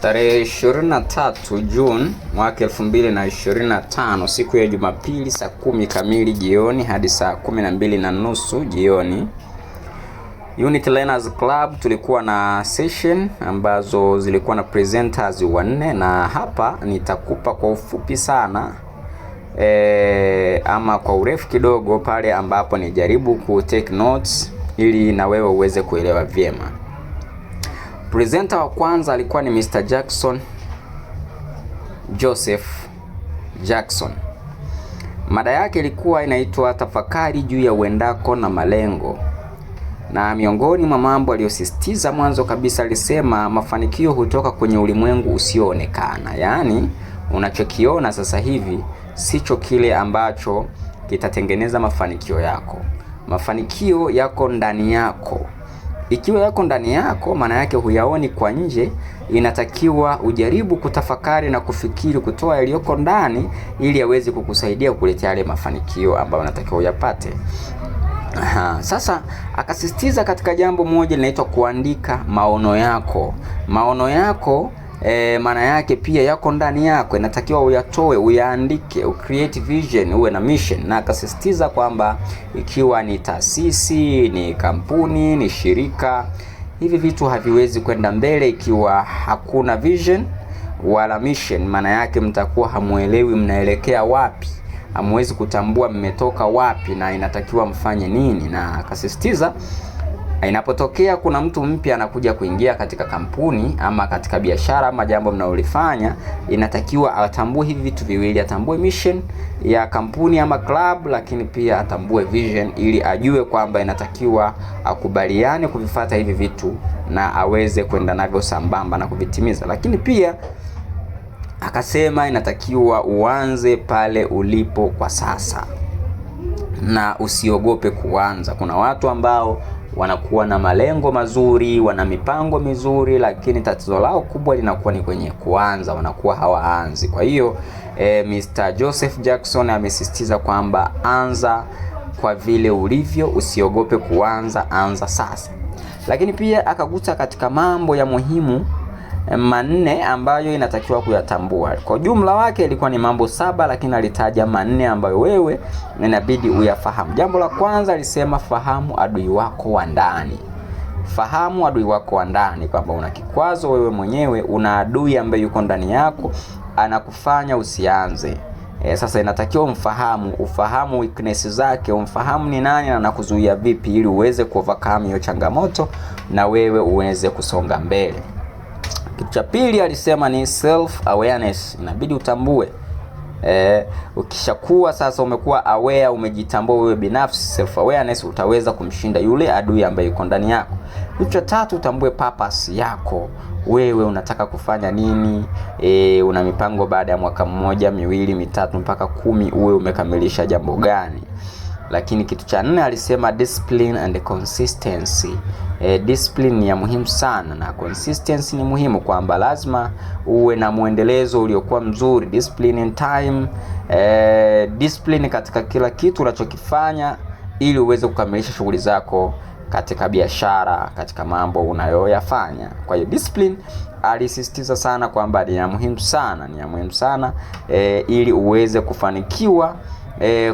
Tarehe 23 Juni mwaka 2025, siku ya Jumapili, saa 10 kamili jioni hadi saa 12:30 jioni, Unity Learners Club tulikuwa na session ambazo zilikuwa na presenters wanne, na hapa nitakupa kwa ufupi sana ama kwa urefu kidogo pale ambapo nijaribu ku take notes ili na wewe uweze kuelewa vyema. Presenter wa kwanza alikuwa ni Mr. Jackson Joseph Jackson. Mada yake ilikuwa inaitwa tafakari juu ya uendako na malengo. Na miongoni mwa mambo aliyosisitiza mwanzo kabisa alisema mafanikio hutoka kwenye ulimwengu usioonekana. Yaani unachokiona sasa hivi sicho kile ambacho kitatengeneza mafanikio yako. Mafanikio yako ndani yako. Ikiwa yako ndani yako, maana yake huyaoni kwa nje. Inatakiwa ujaribu kutafakari na kufikiri kutoa yaliyoko ndani ili yaweze kukusaidia kukuletea yale mafanikio ambayo unatakiwa uyapate. Sasa akasisitiza katika jambo moja linaitwa kuandika maono yako. Maono yako maana yake pia yako ndani yako, inatakiwa uyatoe, uyaandike, create vision, uwe na mission. Na akasisitiza kwamba ikiwa ni taasisi, ni kampuni, ni shirika, hivi vitu haviwezi kwenda mbele ikiwa hakuna vision wala mission. Maana yake mtakuwa hamuelewi mnaelekea wapi, hamwezi kutambua mmetoka wapi na inatakiwa mfanye nini. Na akasisitiza inapotokea kuna mtu mpya anakuja kuingia katika kampuni ama katika biashara ama jambo mnaolifanya, inatakiwa atambue hivi vitu viwili, atambue mission ya kampuni ama club, lakini pia atambue vision ili ajue kwamba inatakiwa akubaliane kuvifuata hivi vitu na aweze kwenda navyo sambamba na kuvitimiza. Lakini pia akasema inatakiwa uanze pale ulipo kwa sasa na usiogope kuanza. Kuna watu ambao wanakuwa na malengo mazuri, wana mipango mizuri, lakini tatizo lao kubwa linakuwa ni kwenye kuanza, wanakuwa hawaanzi. Kwa hiyo Mr. Joseph Jackson amesisitiza kwamba anza kwa vile ulivyo, usiogope kuanza, anza sasa. Lakini pia akagusa katika mambo ya muhimu manne ambayo inatakiwa kuyatambua. Kwa jumla wake ilikuwa ni mambo 7, lakini alitaja manne ambayo wewe inabidi uyafahamu. Jambo la kwanza alisema fahamu adui wako wa ndani. Fahamu adui wako wa ndani, kwamba una kikwazo wewe mwenyewe, una adui ambaye yuko ndani yako anakufanya usianze. Sasa inatakiwa ufahamu weakness zake, umfahamu ni nani na anakuzuia vipi ili uweze kuovercome hiyo changamoto na wewe uweze kusonga mbele. Kitu cha pili alisema ni self awareness. Inabidi utambue. Ukishakuwa sasa umekuwa aware, umejitambua wewe binafsi, self awareness, utaweza kumshinda yule adui ambaye yuko ndani yako. Kitu cha tatu, utambue purpose yako. Wewe unataka kufanya nini? Una mipango baada ya mwaka 1, 2, 3 mpaka 10 uwe umekamilisha jambo gani? Lakini kitu cha 4 alisema discipline and consistency. Discipline ni ya muhimu sana na consistency ni muhimu, kwamba lazima uwe na muendelezo uliokuwa mzuri. Discipline in time, discipline katika kila kitu unachokifanya ili uweze kukamilisha shughuli zako katika biashara, katika mambo unayoyafanya. Kwa hiyo discipline alisisitiza sana kwamba ni ya muhimu sana, ili uweze kufanikiwa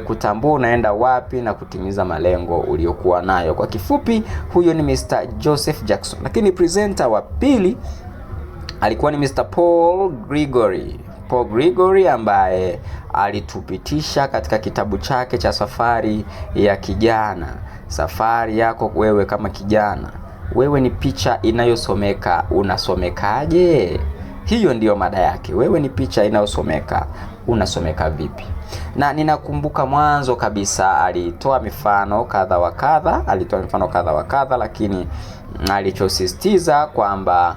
kutambua unaenda wapi na kutimiza malengo uliokuwa nayo. Kwa kifupi, huyo ni Mr. Joseph Jackson. Lakini presenter wa pili alikuwa ni Mr. Paul Gregory ambaye alitupitisha katika kitabu chake cha Safari ya Kijana. Safari yako wewe kama kijana, wewe ni picha inayosomeka, unasomekaje? Hiyo ndiyo mada yake. Wewe ni picha inayosomeka, unasomeka vipi? Na ninakumbuka mwanzo kabisa alitoa mifano kadha wa kadha, lakini alichosisitiza kwamba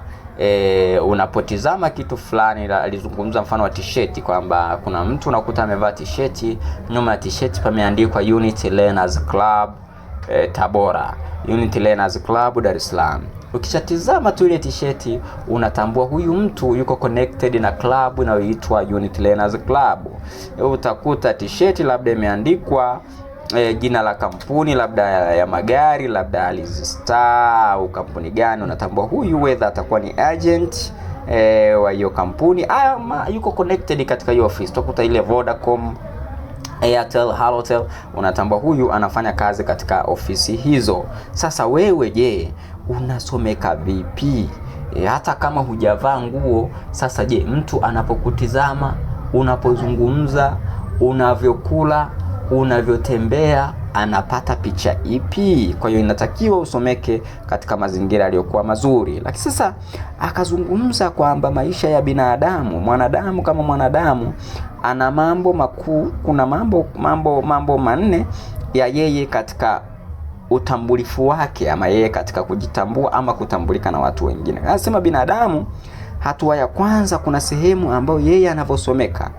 unapotizama kitu fulani, alizungumza mfano wa t-shirt, kwamba kuna mtu unakuta amevaa t-shirt, nyuma ya t-shirt pameandikwa Unity Learners Club Tabora, Unity Learners Club Dar es Salaam. Ukishatizama tu ile t-shirt unatambua huyu mtu yuko connected na club inayoitwa Unity Learners Club. Utakuta t-shirt labda imeandikwa jina la kampuni, labda ya magari, labda Alizstar au kampuni gani, unatambua huyu whether atakuwa ni agent wa hiyo kampuni yuko connected katika hiyo office. Utakuta ile Vodacom, Airtel, Halotel, unatambua huyu anafanya kazi katika ofisi hizo. Sasa wewe je, unasomeka vipi? Hata kama hujavaa nguo, sasa je, mtu anapokutizama, unapozungumza, unavyokula, unavyotembea, anapata picha ipi? Kwa hiyo inatakiwa usomeke katika mazingira yaliyokuwa mazuri. Lakini sasa akazungumza kwamba maisha ya binadamu, mwanadamu kama mwanadamu ana mambo makuu, kuna mambo manne ya yeye katika utambulifu wake, ama yeye katika kujitambua ama kutambulika na watu wengine. Anasema binadamu, hatua ya kwanza, kuna sehemu ambayo yeye anavyosomeka,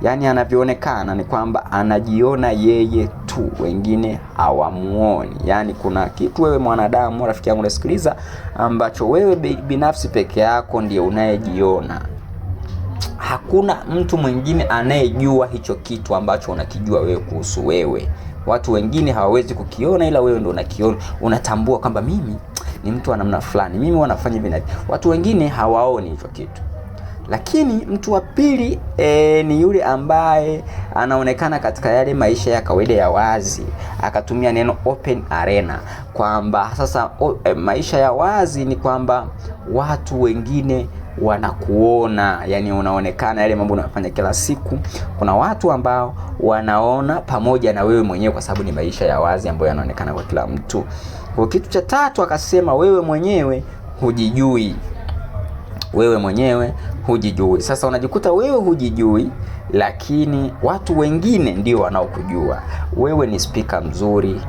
yani anavyoonekana, ni kwamba anajiona yeye tu, wengine hawamuoni. Yani kuna kitu wewe mwanadamu, rafiki yangu unasikiliza, ambacho wewe binafsi peke yako ndiye unayejiona. Hakuna mtu mwingine anayejua hicho kitu ambacho unakijua wewe kuhusu wewe. Watu wengine hawawezi kukiona, ila wewe ndio unakiona. Unatambua kwamba mimi ni mtu wa namna fulani, mimi wanafanya hivi na hivi. Watu wengine hawaoni hicho kitu. Lakini mtu wa pili ni yule ambaye anaonekana katika yale maisha ya kawaida ya wazi. Akatumia neno open arena, kwamba sasa maisha ya wazi ni kwamba watu wengine wanakuona, yani unaonekana yale mambo unayofanya kila siku. Kuna watu ambao wanaona pamoja na wewe mwenyewe, kwa sababu ni maisha ya wazi ambayo yanaonekana kwa kila mtu. Kwa kitu cha tatu akasema wewe mwenyewe hujijui. Wewe mwenyewe hujijui. Sasa unajikuta wewe hujijui, lakini watu wengine ndio wanaokujua. Wewe ni speaker mzuri,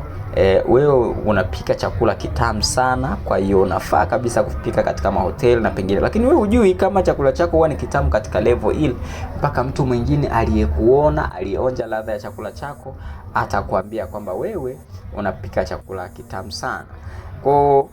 wewe unapika chakula kitamu sana, kwa hiyo unafaa kabisa kupika katika mahoteli na pengine, lakini wewe hujui kama chakula chako huwa ni kitamu katika level ile, mpaka mtu mwingine aliyekuona, aliyeonja ladha ya chakula chako atakwambia kwamba wewe unapika chakula kitamu sana. Kwa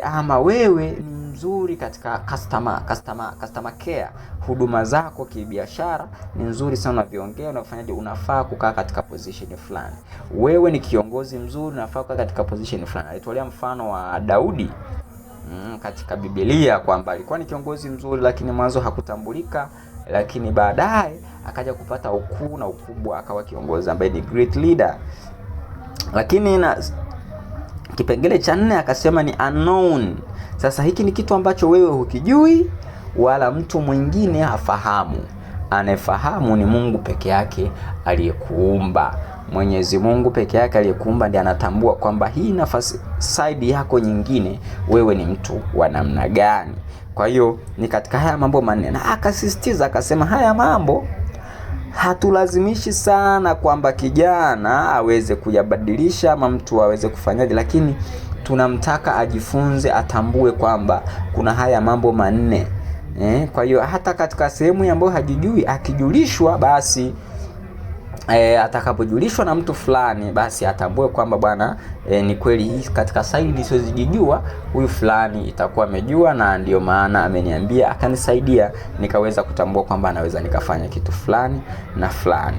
ama wewe ni mzuri katika customer care, huduma zako kibiashara ni nzuri sana, unaviongea, unafanyaje, unafaa kukaa katika position fulani. Wewe ni kiongozi mzuri, unafaa kukaa katika position fulani. Alitolea mfano wa Daudi katika Biblia kwamba alikuwa ni kiongozi mzuri, lakini mwanzo hakutambulika, lakini baadaye akaja kupata ukuu na ukubwa, akawa kiongozi ambaye ni great leader. Lakini na kipengele cha 4 akasema ni unknown. Sasa hiki ni kitu ambacho wewe hukijui wala mtu mwingine hafahamu. Anayefahamu ni Mungu peke yake aliyekuumba. Mwenyezi Mungu peke yake aliyekuumba ndiye anatambua kwamba hii nafasi side yako nyingine wewe ni mtu wa namna gani. Kwa hiyo ni katika haya mambo manne, na akasisitiza akasema haya mambo hatulazimishi sana kwamba kijana aweze kuyabadilisha ama mtu aweze kufanyaje, lakini tunamtaka ajifunze, atambue kwamba kuna haya mambo manne. Kwa hiyo hata katika sehemu ambayo hajijui, akijulishwa basi atakapojulishwa na mtu fulani, basi atambue kwamba bwana, ni kweli hii katika side nisizojijua huyu fulani itakuwa amejua, na ndio maana ameniambia, akanisaidia nikaweza kutambua kwamba anaweza nikafanya kitu fulani na fulani.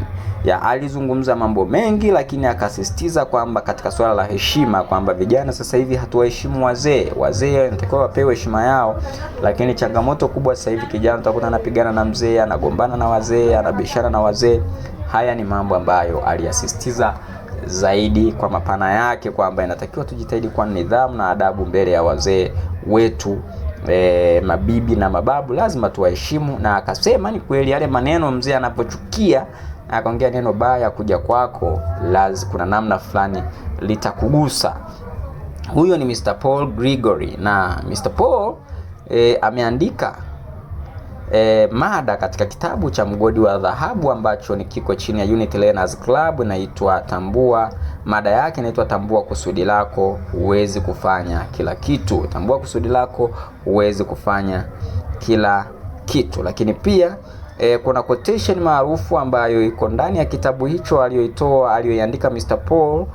Alizungumza mambo mengi, lakini akasisitiza kwamba katika swala la heshima, kwamba vijana sasa hivi hatuwaheshimu wazee. Wazee wanatakiwa wapewe heshima yao, lakini changamoto kubwa sasa hivi kijana utakuta anapigana na mzee, anagombana na wazee, anabishana na wazee. Haya ni mambo ambayo aliyasisitiza zaidi kwa mapana yake, kwamba inatakiwa tujitahidi kwa nidhamu na adabu mbele ya wazee wetu, mabibi na mababu, lazima tuwaheshimu. Na akasema ni kweli yale maneno mzee anapochukia akaongea neno baya kuja kwako, lazima kuna namna fulani litakugusa. Huyo ni Mr. Paul Gregory, na Mr. Paul ameandika mada katika kitabu cha Mgodi wa Dhahabu ambacho ni kiko chini ya Unity Learners Club, inaitwa Tambua. Mada yake inaitwa Tambua kusudi lako, huwezi kufanya kila kitu. Tambua kusudi lako, huwezi kufanya kila kitu. Lakini pia kuna quotation maarufu ambayo iko ndani ya kitabu hicho aliyoiandika Mr. Paul,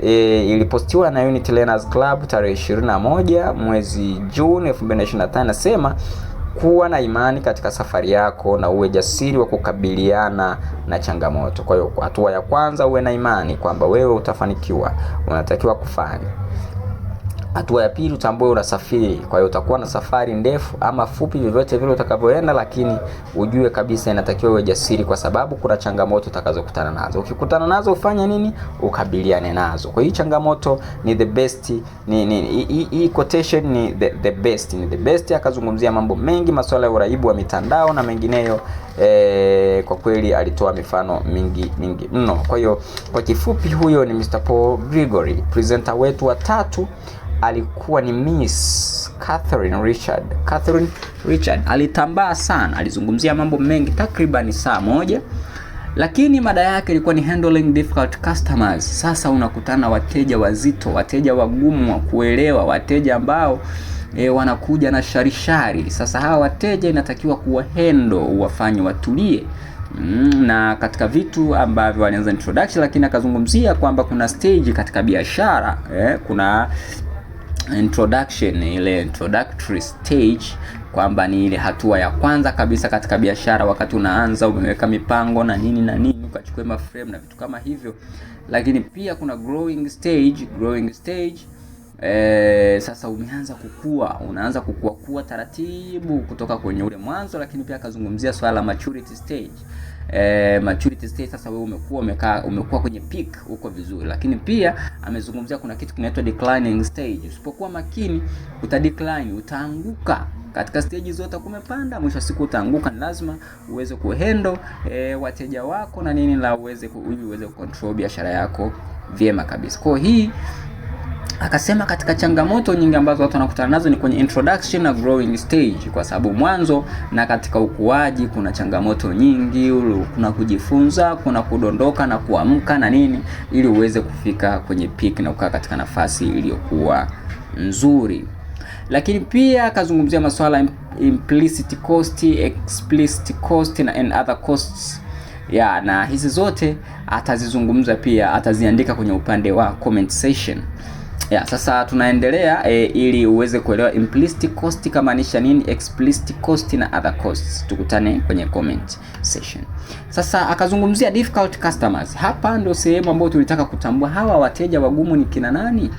ilipostiwa na Unity Learners Club tarehe 21 mwezi Juni 2025. Nasema kuwa na imani katika safari yako na uwe jasiri wa kukabiliana na changamoto. Kwa hiyo hatua ya kwanza, uwe na imani kwamba wewe utafanikiwa, unatakiwa kufanya. Hatua ya pili, utambue unasafiri. Kwa hiyo utakuwa na safari ndefu ama fupi, vyovyote vile utakavyoenda, lakini ujue kabisa inatakiwa uwe jasiri, kwa sababu kuna changamoto utakazokutana nazo. Ukikutana nazo ufanye nini? Ukabiliane nazo. Kwa hiyo changamoto ni the best, hii quotation ni the best, ni the best. Akazungumzia mambo mengi, masuala ya uraibu wa mitandao na mengineyo. Kwa kweli alitoa mifano mingi mno. Kwa hiyo kwa kifupi, huyo ni Mr. Paul Gregory. Presenter wetu wa tatu alikuwa ni Miss Catherine Richard. Alitambaa sana, alizungumzia mambo mengi, takriban saa moja, lakini mada yake ilikuwa ni handling difficult customers. Sasa unakutana wateja wazito, wateja wagumu wa kuelewa, wateja ambao wanakuja na sharishari. Sasa hawa wateja inatakiwa kuwa handle, uwafanye watulie. Na katika vitu ambavyo alianza introduction, lakini akazungumzia kwamba kuna stage katika biashara, kuna introduction, ile introductory stage, kwamba ni ile hatua ya kwanza kabisa katika biashara, wakati unaanza umeweka mipango na nini ukachukua maframe na vitu kama hivyo. Lakini pia kuna growing stage. Sasa umeanza kukua, unaanza kukua taratibu kutoka kwenye ule mwanzo. Lakini pia akazungumzia swala la maturity stage. Maturity stage, sasa wewe umekuwa kwenye peak, uko vizuri. Lakini pia amezungumzia kuna kitu kinaitwa declining stage. Usipokuwa makini utadecline, utaanguka. Katika stage zote kumepanda, mwisho siku utaanguka. Ni lazima uweze kuhandle wateja wako na nini, la uweze control biashara yako vyema kabisa. Kwa hii akasema katika changamoto nyingi ambazo watu wanakutana nazo ni kwenye introduction na growing stage, kwa sababu mwanzo na katika ukuaji kuna changamoto nyingi. Kuna kujifunza, kuna kudondoka na kuamka na nini, ili uweze kufika kwenye peak na kukaa katika nafasi iliyokuwa nzuri. Lakini pia akazungumzia masuala implicit cost, explicit cost and other costs. Na hizi zote atazizungumza, pia ataziandika kwenye upande wa comment section. Sasa tunaendelea ili uweze kuelewa implicit cost kamaanisha nini, explicit cost na other costs. Tukutane kwenye comment section. Sasa akazungumzia difficult customers. Hapa ndio sehemu ambayo tulitaka kutambua hawa wateja wagumu ni kina nani.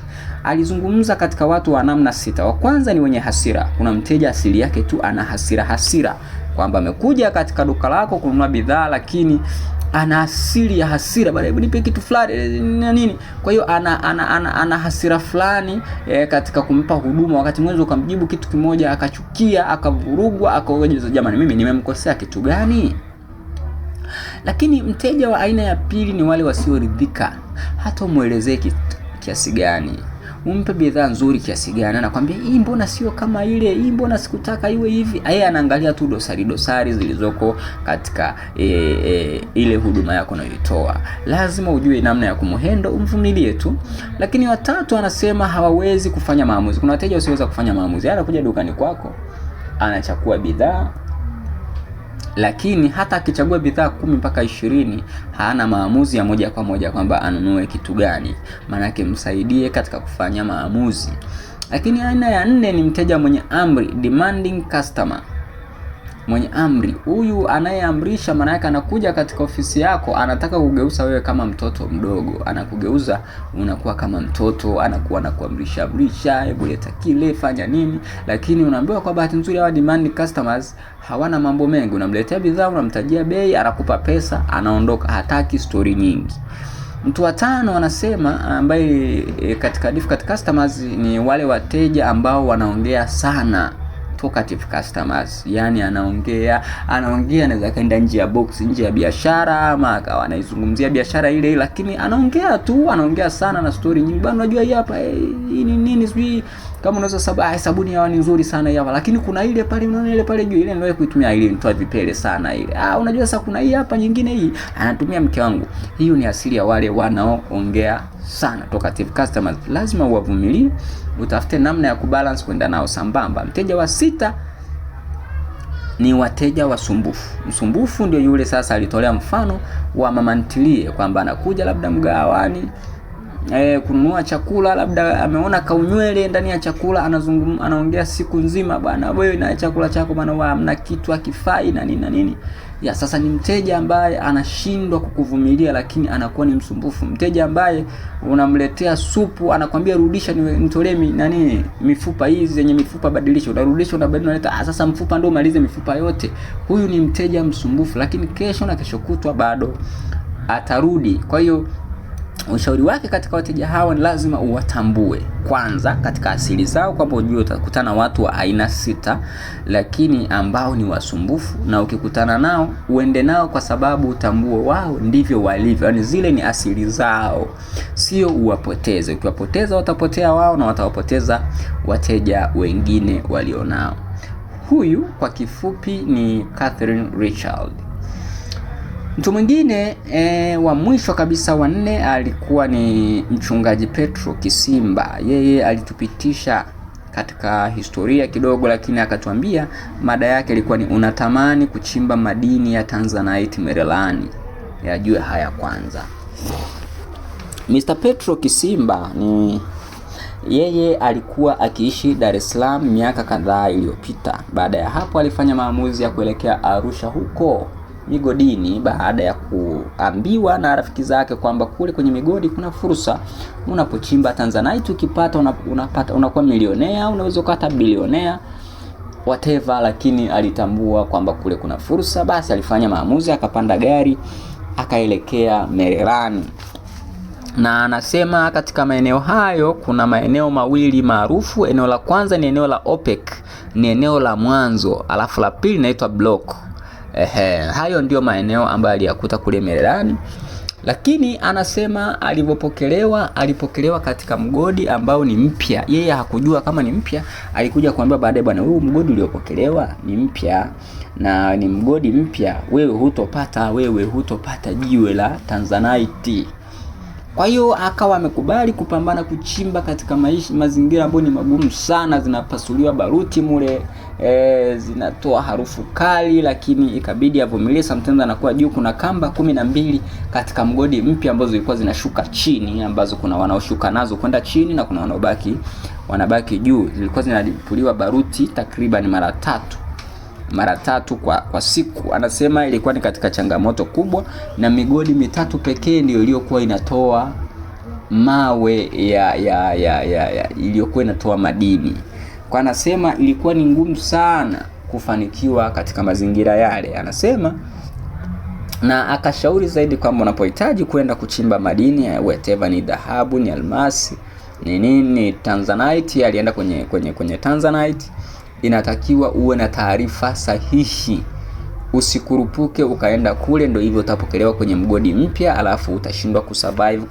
Alizungumza katika watu wa namna 6. Wa kwanza ni wenye hasira. Kuna mteja asili yake tu ana hasira, kwamba amekuja katika duka lako kununua bidhaa, lakini ana asili ya hasira, baada hebu nipe kitu fulani na nini. Kwa hiyo ana hasira fulani katika kumpa huduma, wakati mwanzo ukamjibu kitu kimoja akachukia, akavurugwa, akaoje, jamani mimi nimemkosea kitu gani? Lakini mteja wa aina ya pili ni wale wasioridhika. Hata umuelezee kiasi gani, umpe bidhaa nzuri kiasi gani, anakuambia hii mbona sio kama ile, hii mbona sikutaka iwe hivi. Yeye anaangalia tu dosari zilizoko katika ile huduma yako unayoitoa. Lazima ujue namna ya kumhendo, umvumilie tu. Lakini watatu anasema hawawezi kufanya maamuzi. Kuna wateja wasioweza kufanya maamuzi. Anakuja dukani kwako, anachagua bidhaa, lakini hata akichagua bidhaa 10 mpaka 20 hana maamuzi ya moja kwa moja kwamba anunue kitu gani. Maana yake msaidie katika kufanya maamuzi. Lakini aina ya 4 ni mteja mwenye amri, demanding customer. Mwenye amri, huyu anayeamrisha, maana yake anakuja katika ofisi yako, anataka kugeuza wewe kama mtoto mdogo. Anakugeuza unakuwa kama mtoto, anakuamrisha, hebu leta kile, fanya nini. Lakini unaambiwa kwa bahati nzuri hawa demanding customers hawana mambo mengi. Unamletea bidhaa, unamtajia bei, anakupa pesa, anaondoka, hataki story nyingi. Mtu wa 5 anasema, ambaye katika difficult customers ni wale wateja ambao wanaongea sana, talkative customers. Yani anaongea anaweza kaenda nje ya box, nje ya biashara, ama akawa anaizungumzia biashara ile, lakini anaongea sana na story nyingi. Bwana unajua hii hapa hii ni nini, sijui kama unaweza sabuni hawa ni nzuri sana hii hapa, lakini kuna ile pale, unaona ile pale juu, ile ndio kuitumia ile nitoa vipele sana ile. Unajua sasa kuna hii hapa nyingine, hii anatumia mke wangu. Hiyo ni asili ya wale wanaoongea sana, talkative customers. Lazima uwavumilie, utafute namna ya kubalance kwenda nao sambamba. Mteja wa 6 ni wateja wasumbufu. Msumbufu ndio yule sasa alitolea mfano wa mama ntilie, kwamba anakuja labda mgawani, kununua chakula, labda ameona kaunywele ndani ya chakula, anaongea siku nzima, bwana wewe na chakula chako bwana hamna kitu, hakifai na nini na nini. Ya sasa ni mteja ambaye anashindwa kukuvumilia, lakini anakuwa ni msumbufu. Mteja ambaye unamletea supu anakwambia rudisha, nitolee mifupa hizi zenye mifupa, badilisha, unarudisha, unaleta sasa mfupa ndio umalize mifupa yote. Huyu ni mteja msumbufu, lakini kesho na kesho kutwa bado atarudi. Kwa hiyo ushauri wake katika wateja hawa ni lazima uwatambue kwanza katika asili zao, kwamba ujue utakutana watu wa aina 6 lakini ambao ni wasumbufu, na ukikutana nao uende nao kwa sababu utambue wao ndivyo walivyo, yani zile ni asili zao, sio uwapoteze. Ukiwapoteza watapotea wao na watawapoteza wateja wengine walionao. Huyu kwa kifupi ni Catherine Richard. Mtu mwingine wa mwisho kabisa wa 4 alikuwa ni mchungaji Petro Kisimba. Yeye alitupitisha katika historia kidogo, lakini akatuambia mada yake ilikuwa ni unatamani kuchimba madini ya Tanzanite Mererani. Yajue haya kwanza. Mr. Petro Kisimba yeye alikuwa akiishi Dar es Salaam miaka kadhaa iliyopita. Baada ya hapo alifanya maamuzi ya kuelekea Arusha huko migodini, baada ya kuambiwa na rafiki zake kwamba kule kwenye migodi kuna fursa. Unapochimba Tanzanite ukipata unakuwa milionea, unaweza ukata bilionea whatever. Lakini alitambua kwamba kule kuna fursa, basi alifanya maamuzi, akapanda gari akaelekea Mererani. Na anasema katika maeneo hayo kuna maeneo mawili maarufu. Eneo la kwanza ni eneo la OPEC, ni eneo la mwanzo, alafu la pili inaitwa Block. Hayo ndio maeneo ambayo aliyakuta kule Mererani. Lakini anasema alipokelewa katika mgodi ambao ni mpya. Yeye hakujua kama ni mpya, alikuja kuambia baadaye, bwana huu mgodi uliopokelewa ni mpya na ni mgodi mpya, wewe hutopata jiwe la Tanzanite. Kwa hiyo akawa amekubali kupambana kuchimba katika mazingira ambayo ni magumu sana, zinapasuliwa baruti mule, zinatoa harufu kali, lakini ikabidi avumilie. Sometimes anakuwa juu, kuna kamba 12 katika mgodi mpya ambazo zilikuwa zinashuka chini, ambazo kuna wanaoshuka nazo kwenda chini na kuna wanabaki juu. Zilikuwa zinalipuliwa baruti takriban mara tatu kwa siku. Anasema ilikuwa ni katika changamoto kubwa, na migodi 3 pekee ndio iliyokuwa inatoa mawe iliyokuwa inatoa madini. Kwa anasema ilikuwa ni ngumu sana kufanikiwa katika mazingira yale. Anasema na akashauri zaidi kwamba unapohitaji kwenda kuchimba madini whatever, ni dhahabu, ni almasi, ni nini, Tanzanite, alienda kwenye Tanzanite, inatakiwa uwe na taarifa sahihi. Usikurupuke ukaenda kule ndio hivyo utapokelewa kwenye mgodi mpya alafu utashindwa kusurvive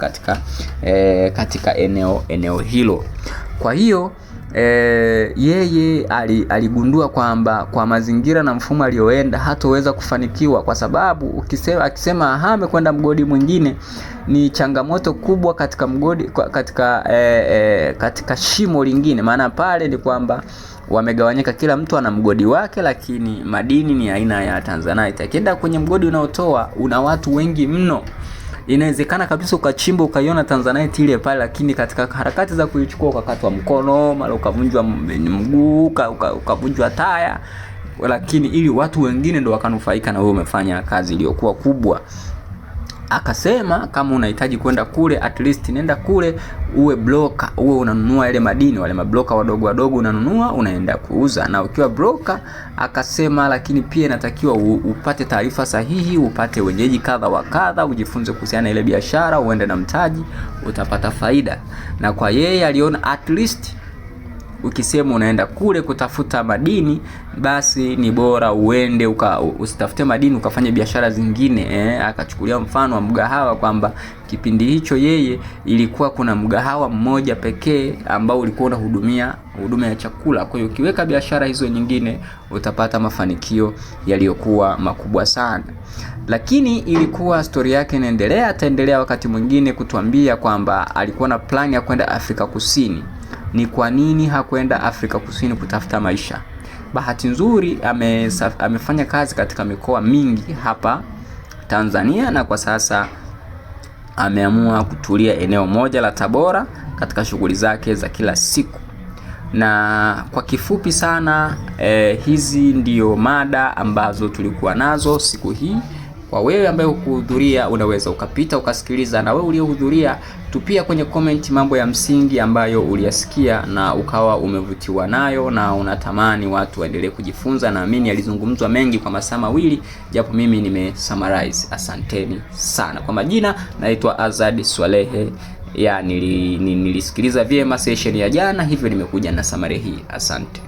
katika eneo hilo. Kwa hiyo yeye aligundua kwamba kwa mazingira na mfumo alioenda hatoweza kufanikiwa, kwa sababu akisema ahame kwenda mgodi mwingine ni changamoto kubwa katika mgodi, katika shimo lingine. Maana pale ni kwamba wamegawanyika, kila mtu ana mgodi wake, lakini madini ni aina ya Tanzanite. Akienda kwenye mgodi unaotoa una watu wengi mno, inawezekana kabisa ukachimba ukaiona Tanzanite ile pale, lakini katika harakati za kuichukua ukakatwa mkono, mara ukavunjwa mguu, ukavunjwa taya, lakini ili watu wengine ndio wakanufaika na wewe umefanya kazi iliyokuwa kubwa. Akasema kama unahitaji kwenda kule, at least nenda kule uwe broker, uwe unanunua ile madini, wale mabroker wadogo unanunua unaenda kuuza. Na ukiwa broker, akasema lakini pia inatakiwa upate taarifa sahihi, upate wenyeji kadha wa kadha, ujifunze kuhusiana na ile biashara, uende na mtaji, utapata faida. Na kwa yeye aliona at least ukisema unaenda kule kutafuta madini, basi ni bora uende usitafute madini ukafanya biashara zingine. Akachukulia mfano wa mgahawa kwamba kipindi hicho yeye ilikuwa kuna mgahawa mmoja pekee ambao ulikuwa unahudumia huduma ya chakula. Kwa hiyo ukiweka biashara hizo nyingine utapata mafanikio yaliyokuwa makubwa sana. Lakini ilikuwa story yake inaendelea, ataendelea wakati mwingine kutuambia kwamba alikuwa na plan ya kwenda Afrika Kusini. Ni kwa nini hakwenda Afrika Kusini kutafuta maisha? Bahati nzuri amefanya kazi katika mikoa mingi hapa Tanzania, na kwa sasa ameamua kutulia eneo moja la Tabora katika shughuli zake za kila siku. Na kwa kifupi sana hizi ndio mada ambazo tulikuwa nazo siku hii. Kwa wewe ambaye hukuhudhuria, unaweza ukapita ukasikiliza, na wewe uliohudhuria tupia kwenye comment mambo ya msingi ambayo uliyasikia na ukawa umevutiwa nayo na unatamani watu waendelee kujifunza. Naamini alizungumzwa mengi kwa masaa mawili, japo mimi nimesummarize. Asanteni sana. Kwa majina naitwa Azad Swalehe. Nilisikiliza vyema session ya jana, hivyo nimekuja na summary hii. Asante.